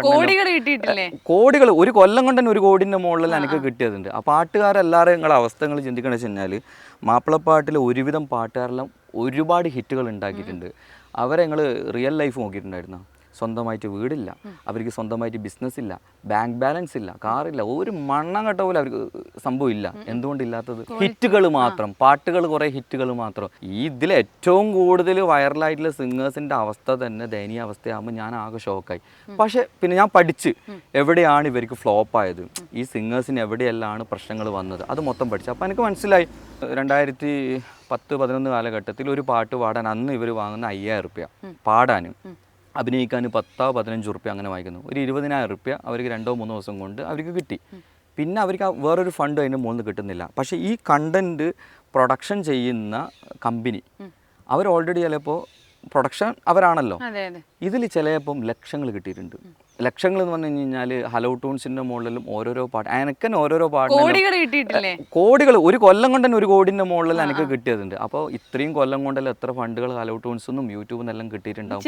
കോടികൾ കിട്ടിയിട്ടില്ലേ? കോടികൾ ഒരു കൊല്ലം കൊണ്ട് തന്നെ 1 കോടിൻ്റെ മുകളിൽ എനിക്ക് കിട്ടിയതുണ്ട്. ആ പാട്ടുകാരെല്ലാവരും നിങ്ങളെ അവസ്ഥകൾ ചിന്തിക്കണമെന്ന് വെച്ച് കഴിഞ്ഞാൽ മാപ്പിളപ്പാട്ടിൽ ഒരുവിധം പാട്ടുകാരെല്ലാം ഒരുപാട് ഹിറ്റുകൾ ഉണ്ടാക്കിയിട്ടുണ്ട്. അവരെ നിങ്ങൾ റിയൽ ലൈഫ് നോക്കിയിട്ടുണ്ടായിരുന്നു. സ്വന്തമായിട്ട് വീടില്ല, അവർക്ക് സ്വന്തമായിട്ട് ബിസിനസ് ഇല്ല, ബാങ്ക് ബാലൻസ് ഇല്ല, കാറില്ല, ഒരു മണ്ണം കെട്ട പോലെ അവർക്ക് സംഭവമില്ല. എന്തുകൊണ്ടില്ലാത്തത്? ഹിറ്റുകൾ മാത്രം, പാട്ടുകൾ കുറേ ഹിറ്റുകൾ മാത്രം. ഇതിൽ ഏറ്റവും കൂടുതൽ വൈറലായിട്ടുള്ള സിംഗേഴ്സിൻ്റെ അവസ്ഥ തന്നെ ദയനീയ അവസ്ഥയാകുമ്പോൾ ഞാൻ ആകെ ഷോക്കായി. പക്ഷേ പിന്നെ ഞാൻ പഠിച്ച് എവിടെയാണ് ഇവർക്ക് ഫ്ലോപ്പായത്, ഈ സിംഗേഴ്സിന് എവിടെയെല്ലാം പ്രശ്നങ്ങൾ വന്നത്, അത് മൊത്തം പഠിച്ചു. അപ്പോൾ എനിക്ക് മനസ്സിലായി 2010-11 കാലഘട്ടത്തിൽ ഒരു പാട്ട് പാടാൻ അന്ന് ഇവർ വാങ്ങുന്ന 5000 റുപ്യ, പാടാനും അഭിനയിക്കാൻ 10-15 റുപ്യ അങ്ങനെ വാങ്ങിക്കുന്നു. ഒരു 20,000 റുപ്യ അവർക്ക് 2-3 ദിവസം കൊണ്ട് അവർക്ക് കിട്ടി. പിന്നെ അവർക്ക് വേറൊരു ഫണ്ട് അതിൻ്റെ മുകളിൽ കിട്ടുന്നില്ല. പക്ഷേ ഈ കണ്ടൻറ്റ് പ്രൊഡക്ഷൻ ചെയ്യുന്ന കമ്പനി അവർ ഓൾറെഡി ചിലപ്പോൾ പ്രൊഡക്ഷൻ അവരാണല്ലോ, ഇതിൽ ചിലപ്പം ലക്ഷങ്ങൾ കിട്ടിയിട്ടുണ്ട്. ലക്ഷങ്ങൾ എന്ന് പറഞ്ഞു കഴിഞ്ഞാൽ ഹലോ ടൂൺസിൻ്റെ മുകളിലും ഓരോരോ പാട്ട് എനിക്കെന്നെ ഓരോരോ പാട്ട് കോടികൾ ഒരു കൊല്ലം കൊണ്ട് തന്നെ 1 കോടിൻ്റെ മുകളിൽ എനിക്ക് കിട്ടിയതുണ്ട്. അപ്പോൾ ഇത്രയും കൊല്ലം കൊണ്ടല്ലോ എത്ര ഫണ്ടുകൾ ഹലോ ടൂൺസിന്നും യൂട്യൂബിൽ നിന്നെല്ലാം കിട്ടിയിട്ടുണ്ടാവും.